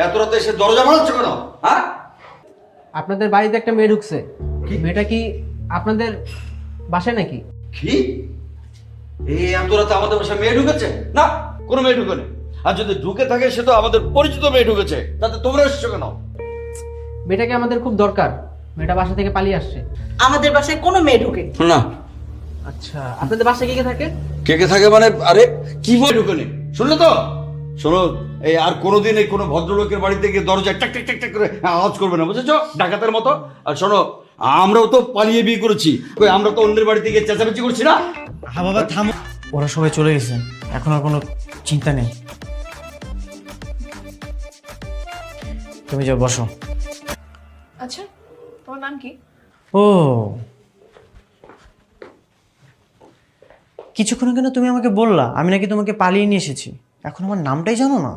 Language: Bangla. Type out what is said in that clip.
এত রাতে এসে দরজা মারাচ্ছ কেন? হ্যাঁ, আপনাদের বাড়িতে একটা মেয়ে ঢুকছে। কি? মেয়েটা কি আপনাদের বাসায় নাকি? কি এই এত রাতে আমাদের বাসায় মেয়ে ঢুকেছে? না, কোনো মেয়ে ঢুকেনি। আর যদি ঢুকে থাকে সে তো আমাদের পরিচিত মেয়ে ঢুকেছে, তাতে তোমরা এসছো কেন? মেয়েটাকে আমাদের খুব দরকার। মেয়েটা বাসা থেকে পালিয়ে আসছে। আমাদের বাসায় কোনো মেয়ে ঢোকে না, আচ্ছা, আপনাদের বাসায় কে কে থাকে? কে কে থাকে মানে? আরে কি বই ঢুকেনি, শুনলে তো? শোনো, এই আর কোনোদিন এই কোনো ভদ্রলোকের বাড়িতে গিয়ে দরজায় টাক টাক টাক টাক করে আওয়াজ করবে না, বুঝেছো? ডাকাতের মতো। আর শোনো, আমরাও তো পালিয়ে বিয়ে করেছি, কই আমরা তো অন্যের বাড়িতে গিয়ে চেঁচামেচি করছি না। হ্যাঁ বাবা থামো, ওরা সবাই চলে গেছে, এখন আর কোনো চিন্তা নেই। তুমি যাও বসো। আচ্ছা, তোমার নাম কি? ও কিছুক্ষণ আগে না তুমি আমাকে বললা আমি নাকি তোমাকে পালিয়ে নিয়ে এসেছি, এখন আমার নামটাই জানো না?